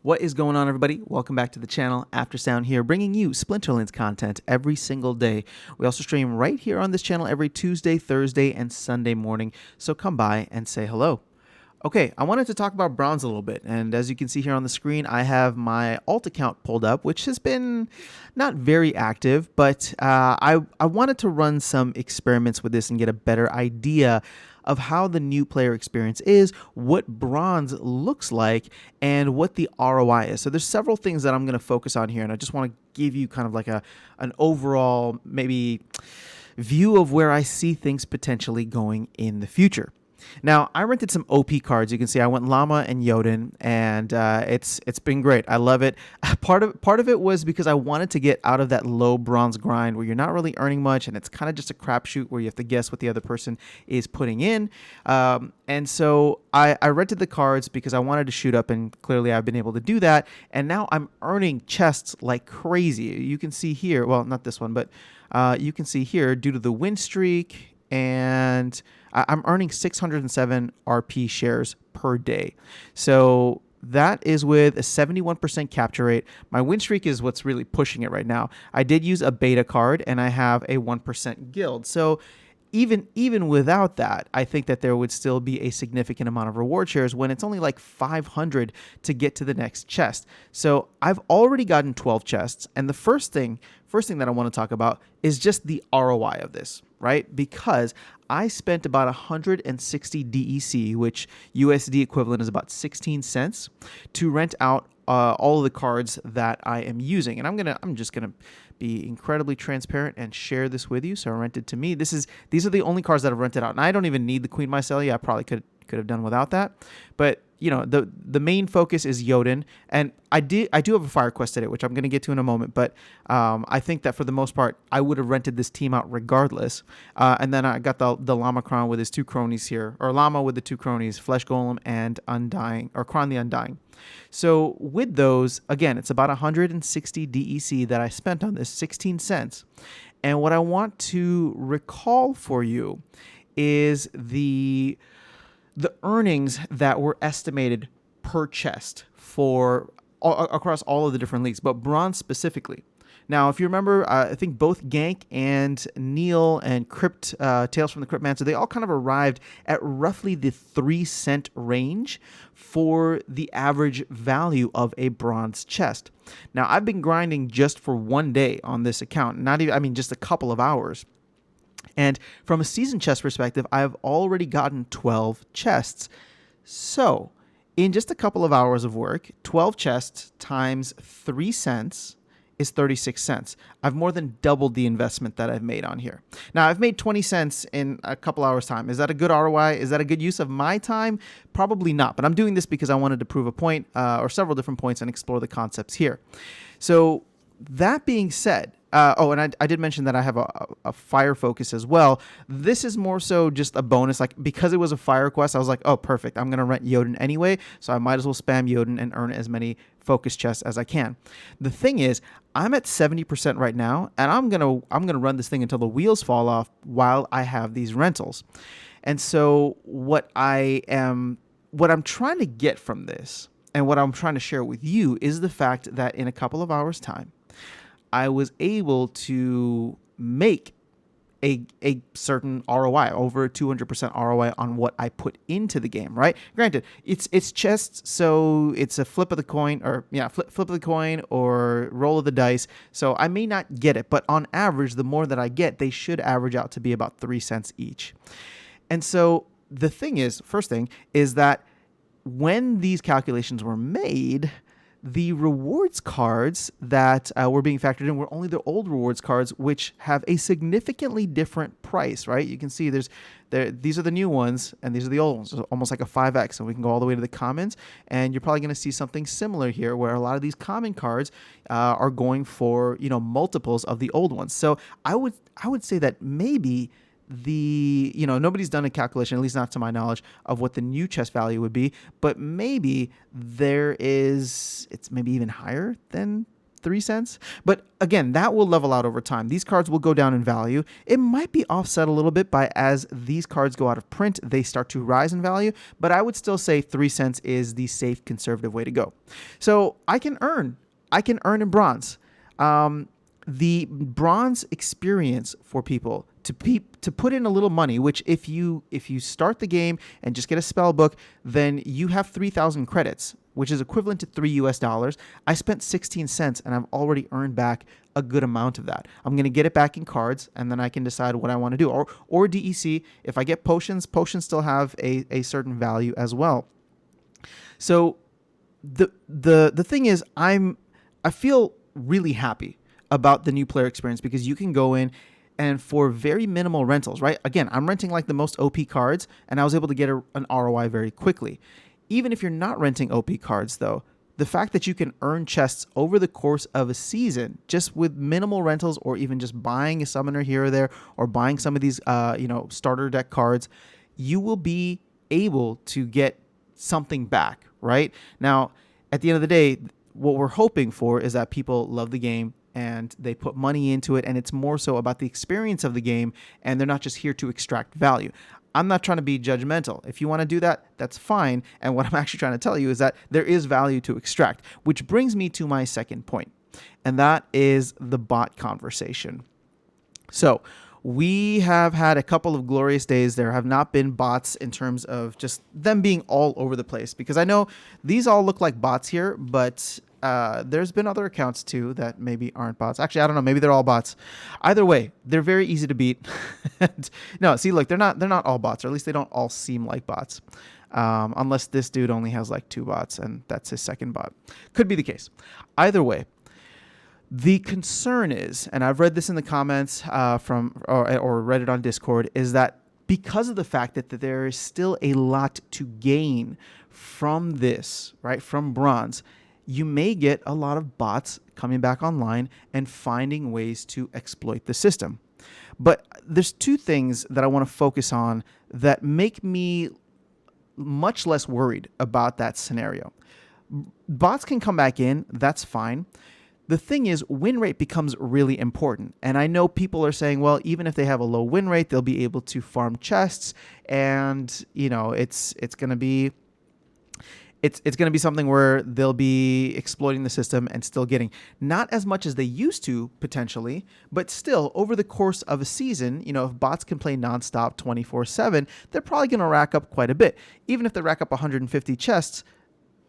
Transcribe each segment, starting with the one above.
What is going on, everybody? Welcome back to the channel. Aftersound here, bringing you Splinterlands content every single day. We also stream right here on this channel every Tuesday, Thursday, and Sunday morning, so come by and say hello. Okay, I wanted to talk about bronze a little bit, and as you can see here on the screen, I have my alt account pulled up, which has been not very active, but I wanted to run some experiments with this and get a better idea of how the new player experience is, what bronze looks like, and what the ROI is. So there's several things that I'm going to focus on here, and I just want to give you kind of like an overall maybe view of where I see things potentially going in the future. Now, I rented some OP cards. You can see I went Llama and Jotun, and it's been great. I love it. Part of it was because I wanted to get out of that low bronze grind where you're not really earning much, and it's kind of just a crapshoot where you have to guess what the other person is putting in. And so I rented the cards because I wanted to shoot up, and clearly I've been able to do that. And now I'm earning chests like crazy. You can see here, well, not this one, but you can see here due to the win streak, and I'm earning 607 RP shares per day. So that is with a 71% capture rate. My win streak is what's really pushing it right now. I did use a beta card, and I have a 1% guild. So even without that, I think that there would still be a significant amount of reward shares when it's only like 500 to get to the next chest. So I've already gotten 12 chests, and the first thing that I want to talk about is just the ROI of this, right? Because I spent about 160 DEC, which USD equivalent is about 16 cents, to rent out all of the cards that I am using. And I'm just gonna be incredibly transparent and share this with you. So I rented to me. These are the only cards that I've rented out, and I don't even need the Queen Mycelia. I probably could have done without that. But you know, the main focus is Jotun, and I do have a Fire Quest today, which I'm going to get to in a moment. But I think that for the most part, I would have rented this team out regardless. And then I got the Llama Kron with his two cronies here, or Llama with the two cronies, Flesh Golem and Undying, or Kron the Undying. So with those, again, it's about 160 DEC that I spent on this, 16 cents. And what I want to recall for you is the earnings that were estimated per chest for across all of the different leagues, but bronze specifically. Now, if you remember, I think both Gank and Neil and Crypt, Tales from the Cryptmancer, they all kind of arrived at roughly the 3-cent range for the average value of a bronze chest. Now, I've been grinding just for one day on this account, not even, I mean, just a couple of hours. And from a season chest perspective, I've already gotten 12 chests. So in just a couple of hours of work, 12 chests times 3 cents is 36 cents. I've more than doubled the investment that I've made on here. Now, I've made 20 cents in a couple hours time. Is that a good ROI? Is that a good use of my time? Probably not, but I'm doing this because I wanted to prove a point or several different points and explore the concepts here. So that being said, and I did mention that I have a fire focus as well. This is more so just a bonus. Like, because it was a fire quest, I was like, oh, perfect. I'm going to rent Jotun anyway, so I might as well spam Jotun and earn as many focus chests as I can. The thing is, I'm at 70% right now, and I'm gonna run this thing until the wheels fall off while I have these rentals. And so what I'm trying to get from this, and what I'm trying to share with you, is the fact that in a couple of hours' time, I was able to make a certain ROI, over 200% ROI on what I put into the game, right? Granted, it's chests, so it's a flip of the coin, or flip of the coin or roll of the dice. So I may not get it, but on average, the more that I get, they should average out to be about 3 cents each. And so the thing is, first thing is that when these calculations were made, the rewards cards that were being factored in were only the old rewards cards, which have a significantly different price, right? You can see these are the new ones, and these are the old ones, so almost like a 5x. And we can go all the way to the commons, and you're probably going to see something similar here, where a lot of these common cards are going for, multiples of the old ones. So I would say that maybe nobody's done a calculation, at least not to my knowledge, of what the new chest value would be, but maybe it's maybe even higher than 3 cents. But again, that will level out over time. These cards will go down in value. It might be offset a little bit by as these cards go out of print, they start to rise in value. But I would still say 3 cents is the safe, conservative way to go. So I can earn in bronze. The bronze experience for people to put in a little money, which if you start the game and just get a spell book, then you have 3,000 credits, which is equivalent to $3 US. I spent 16 cents and I've already earned back a good amount of that. I'm going to get it back in cards, and then I can decide what I want to do. Or DEC, if I get potions still have a certain value as well. So the thing is, I feel really happy about the new player experience because you can go in and for very minimal rentals, right? Again, I'm renting like the most OP cards, and I was able to get an ROI very quickly. Even if you're not renting OP cards, though, the fact that you can earn chests over the course of a season just with minimal rentals, or even just buying a summoner here or there, or buying some of these starter deck cards, you will be able to get something back, right? Now, at the end of the day, what we're hoping for is that people love the game and they put money into it, and it's more so about the experience of the game, and they're not just here to extract value. I'm not trying to be judgmental. If you want to do that, that's fine. And what I'm actually trying to tell you is that there is value to extract, which brings me to my second point, and that is the bot conversation. So we have had a couple of glorious days. There have not been bots in terms of just them being all over the place, because I know these all look like bots here, but there's been other accounts too that maybe aren't bots. Actually, I don't know. Maybe they're all bots. Either way, they're very easy to beat. No, see, look, they're not all bots, or at least they don't all seem like bots. Unless this dude only has like 2 bots and that's his second bot. Could be the case. Either way, the concern is, and I've read this in the comments or read it on Discord, is that because of the fact that there is still a lot to gain from this, right, from bronze, you may get a lot of bots coming back online and finding ways to exploit the system. But there's 2 things that I want to focus on that make me much less worried about that scenario. Bots can come back in, that's fine. The thing is, win rate becomes really important. And I know people are saying, well, even if they have a low win rate, they'll be able to farm chests, and it's going to be something where they'll be exploiting the system and still getting not as much as they used to potentially, but still over the course of a season, if bots can play nonstop 24/7, they're probably going to rack up quite a bit. Even if they rack up 150 chests,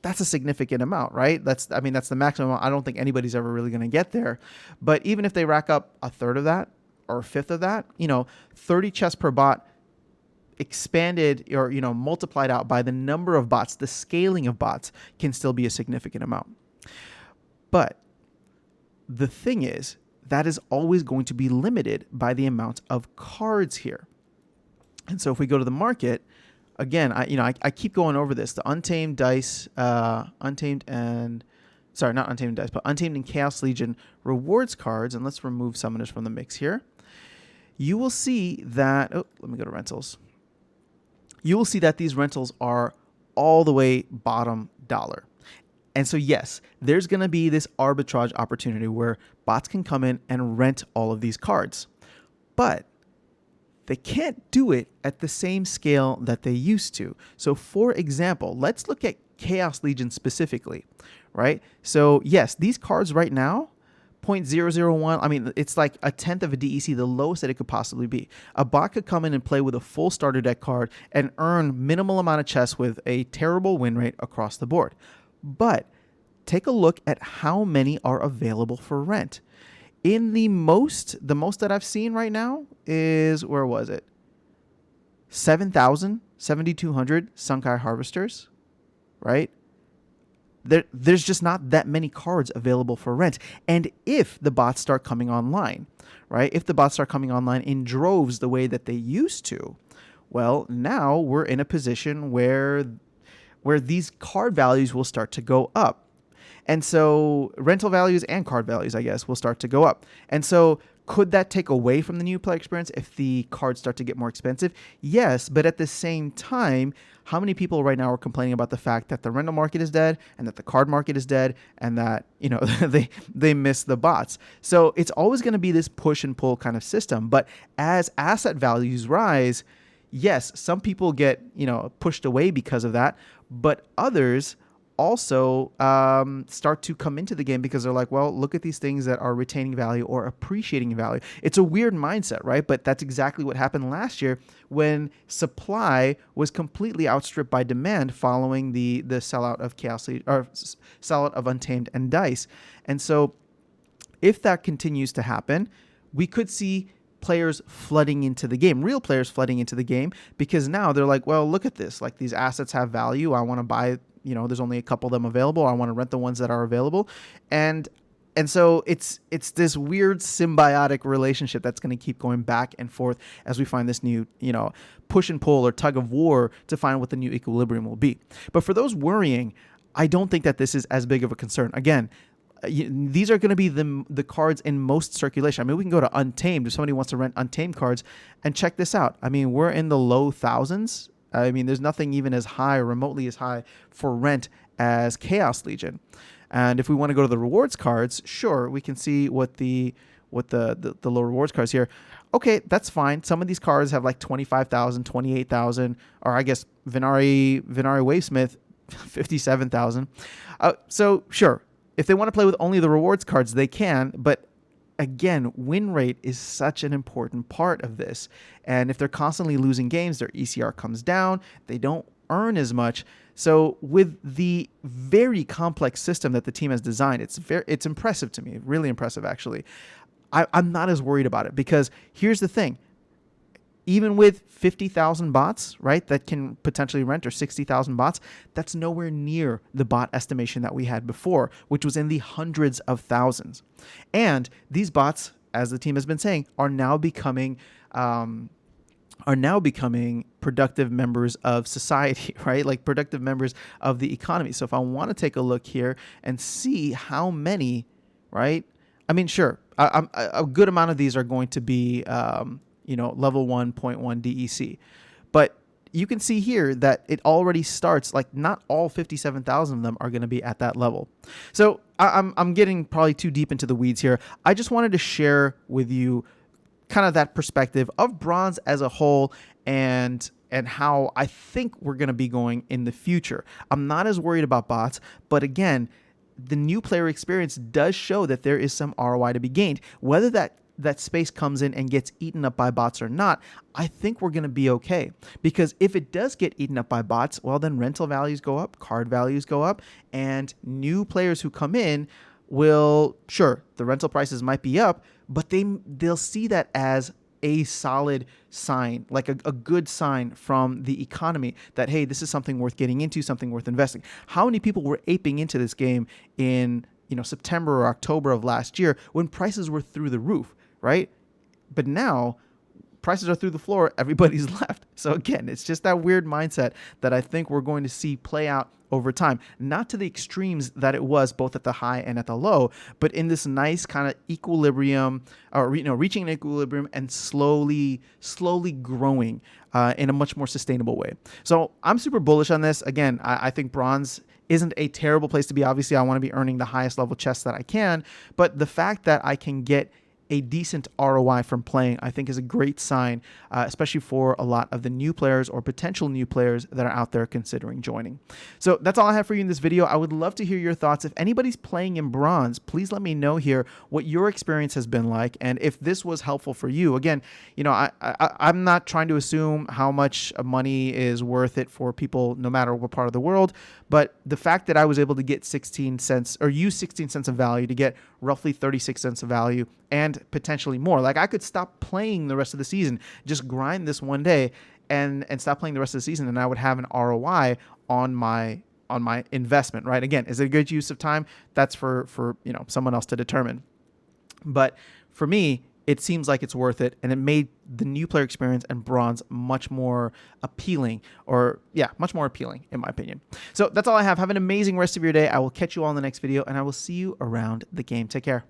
that's a significant amount, right? That's the maximum. I don't think anybody's ever really going to get there. But even if they rack up a third of that or a fifth of that, 30 chests per bot expanded or multiplied out by the number of bots, the scaling of bots can still be a significant amount. But the thing is, that is always going to be limited by the amount of cards here. And so if we go to the market, again, I keep going over this. The Untamed Dice, Untamed and Chaos Legion rewards cards, and let's remove summoners from the mix here. You will see that, let me go to rentals. You will see that these rentals are all the way bottom dollar. And so yes, there's going to be this arbitrage opportunity where bots can come in and rent all of these cards. But they can't do it at the same scale that they used to. So for example, let's look at Chaos Legion specifically, right? So yes, these cards right now, 0.001, it's like a tenth of a DEC, the lowest that it could possibly be. A bot could come in and play with a full starter deck card and earn minimal amount of chests with a terrible win rate across the board. But take a look at how many are available for rent. In the most that I've seen right now is, where was it? 7,000, 7,200 Sunkai Harvesters, right? There's just not that many cards available for rent. And if the bots start coming online, right? If the bots start coming online in droves the way that they used to, well, now we're in a position where these card values will start to go up. And so rental values and card values, I guess, will start to go up. And so Could that take away from the new player experience if the cards start to get more expensive? Yes, but at the same time, how many people right now are complaining about the fact that the rental market is dead and that the card market is dead and that, they miss the bots? So it's always going to be this push and pull kind of system. But as asset values rise, yes, some people get, pushed away because of that, but others also start to come into the game because they're like, well, look at these things that are retaining value or appreciating value. It's a weird mindset, right? But that's exactly what happened last year when supply was completely outstripped by demand following the sellout of Chaos Legion, or sellout of Untamed and Dice. And so if that continues to happen, we could see players flooding into the game, real players flooding into the game, because now they're like, well, look at this, like these assets have value. I want to buy, there's only a couple of them available. I want to rent the ones that are available. And so it's this weird symbiotic relationship that's going to keep going back and forth as we find this new, push and pull or tug of war to find what the new equilibrium will be. But for those worrying, I don't think that this is as big of a concern. Again, these are going to be the cards in most circulation. I mean, we can go to Untamed if somebody wants to rent Untamed cards and check this out. I mean, we're in the low thousands. I mean, there's nothing even as high or remotely as high for rent as Chaos Legion. And if we want to go to the rewards cards, sure, we can see what the low rewards cards here. Okay, that's fine. Some of these cards have like 25,000, 28,000, or I guess Venari Wavesmith, 57,000. So sure, if they want to play with only the rewards cards, they can, but again, win rate is such an important part of this. And if they're constantly losing games, their ECR comes down, they don't earn as much. So with the very complex system that the team has designed, it's impressive to me, really impressive actually. I'm not as worried about it because here's the thing. Even with 50,000 bots, right, that can potentially rent, or 60,000 bots, that's nowhere near the bot estimation that we had before, which was in the hundreds of thousands. And these bots, as the team has been saying, are now becoming productive members of society, right? Like productive members of the economy. So if I want to take a look here and see how many, right? I mean, sure, a good amount of these are going to be level 1.1 DEC. But you can see here that it already starts, like not all 57,000 of them are going to be at that level. So I'm getting probably too deep into the weeds here. I just wanted to share with you kind of that perspective of bronze as a whole and how I think we're going to be going in the future. I'm not as worried about bots, but again, the new player experience does show that there is some ROI to be gained. Whether that space comes in and gets eaten up by bots or not, I think we're going to be okay. Because if it does get eaten up by bots, well, then rental values go up, card values go up, and new players who come in will, sure, the rental prices might be up, but they'll see that as a solid sign, like a good sign from the economy that, hey, this is something worth getting into, something worth investing. How many people were aping into this game in September or October of last year when prices were through the roof, right? But now prices are through the floor, everybody's left. So again, it's just that weird mindset that I think we're going to see play out over time, not to the extremes that it was both at the high and at the low, but in this nice kind of equilibrium, or reaching an equilibrium and slowly growing in a much more sustainable way. So I'm super bullish on this. Again, I think bronze isn't a terrible place to be. Obviously, I want to be earning the highest level chests that I can, but the fact that I can get a decent ROI from playing, I think, is a great sign, especially for a lot of the new players or potential new players that are out there considering joining. So that's all I have for you in this video. I would love to hear your thoughts. If anybody's playing in bronze, please let me know here what your experience has been like, and if this was helpful for you. Again, I'm not trying to assume how much money is worth it for people no matter what part of the world, but the fact that I was able to get 16 cents or use 16 cents of value to get roughly 36 cents of value and potentially more. Like I could stop playing the rest of the season, just grind this one day and stop playing the rest of the season, and I would have an ROI on my investment, right? Again, is it a good use of time? That's for someone else to determine. But for me, it seems like it's worth it, and it made the new player experience and bronze much more appealing, much more appealing in my opinion. So that's all I have. Have an amazing rest of your day. I will catch you all in the next video, and I will see you around the game. Take care.